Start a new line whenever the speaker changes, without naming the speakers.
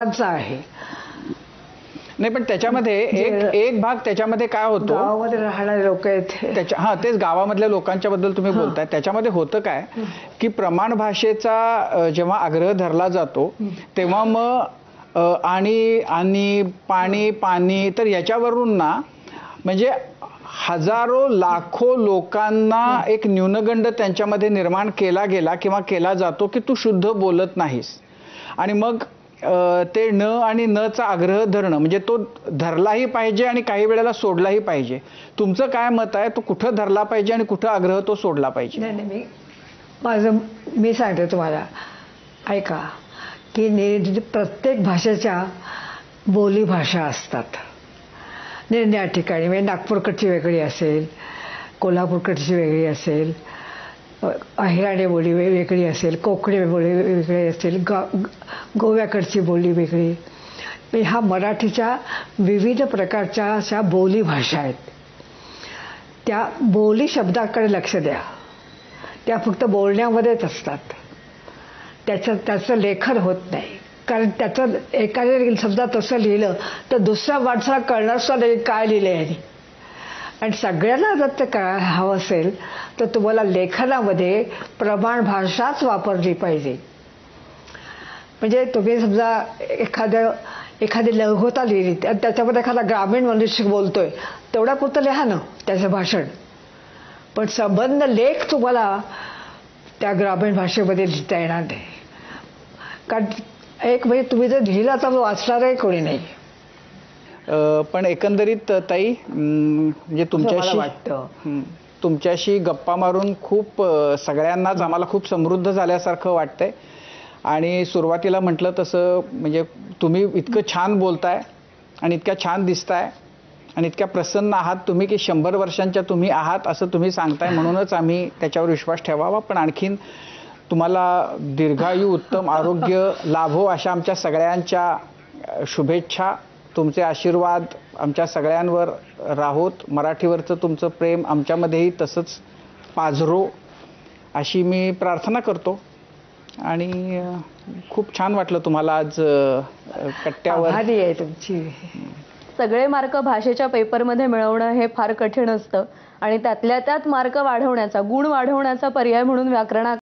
आहे.
नाही पण त्याच्यामध्ये एक भाग त्याच्यामध्ये काय होतो,
गावामध्ये राहणारे लोक आहेत
तेच गावामधल्या लोकांच्या बद्दल तुम्ही बोलताय. त्याच्यामध्ये होतं काय की प्रमाण भाषेचा जेव्हा आग्रह धरला जातो तेव्हा मग आणि पाणी पाणी तर याच्यावरून ना म्हणजे हजारो लाखो लोकांना एक न्यूनगंड त्यांच्यामध्ये निर्माण केला गेला किंवा केला जातो की तू शुद्ध बोलत नाहीस. आणि मग ते न आणि न चा आग्रह धरणं म्हणजे तो धरलाही पाहिजे आणि काही वेळेला सोडलाही पाहिजे. तुमचं काय मत आहे, तो कुठं धरला पाहिजे आणि कुठं आग्रह तो सोडला पाहिजे?
नाही, मी सांगते तुम्हाला, ऐका की प्रत्येक भाषेच्या बोली भाषा असतात निरनिराळ्या ठिकाणी. म्हणजे नागपूरकडची वेगळी असेल, कोल्हापूरकडची वेगळी असेल, अहिराणी बोली वेगळी असेल, कोकणी बोली वेगळी असेल, गोव्याकडची बोली वेगळी. ह्या मराठीच्या विविध प्रकारच्या अशा बोली भाषा आहेत. त्या बोली शब्दाकडे लक्ष द्या, त्या फक्त बोलण्यामध्येच असतात. त्याचं लेखन होत नाही. कारण त्याचं एखाद्या समजा तसं लिहिलं तर दुसऱ्या माणसाला कळणार सुद्धा नाही काय लिहिलं आहे. आणि सगळ्यांना जर ते हवं असेल तर तुम्हाला लेखनामध्ये प्रमाण भाषाच वापरली पाहिजे. म्हणजे तुम्ही समजा एखादी लघुकथा लिहिली आणि त्याच्यामध्ये एखादा ग्रामीण मनुष्य बोलतोय तेवढ्या पुरतं लिहा ना त्याचं भाषण, पण संबंध लेख तुम्हाला त्या ग्रामीण भाषेमध्ये लिहिता येणार नाही. कारण एक म्हणजे तुम्ही जर लिहिला तर वाचणारही कोणी नाही.
पण एकंदरीत ताई म्हणजे तुमच्याशी गप्पा मारून खूप सगळ्यांनाच आम्हाला खूप समृद्ध झाल्यासारखं वाटतंय. आणि सुरुवातीला म्हटलं तसं म्हणजे तुम्ही इतकं छान बोलताय आणि इतक्या छान दिसताय आणि इतक्या प्रसन्न आहात तुम्ही की 100 वर्षांच्या तुम्ही आहात असं तुम्ही सांगताय, म्हणूनच आम्ही त्याच्यावर विश्वास ठेवावा. पण आणखीन तुम्हाला दीर्घायू उत्तम आरोग्य लाभो अशा आमच्या सगळ्यांच्या शुभेच्छा. तुमचे आशीर्वाद आमच्या सगळ्यांवर राहोत. मराठीवरचं तुमचं प्रेम आमच्यामध्येही तसंच पाझरो अशी मी प्रार्थना करतो. आणि खूप छान वाटलं तुम्हाला आज कट्ट्यावर.
आभारी आहे तुमची.
सगळे मार्क भाषेच्या पेपरमध्ये मिळवणं हे फार कठीण असतं आणि त्यातल्या त्यात मार्क वाढवण्याचा, गुण वाढवण्याचा पर्याय म्हणून व्याकरणा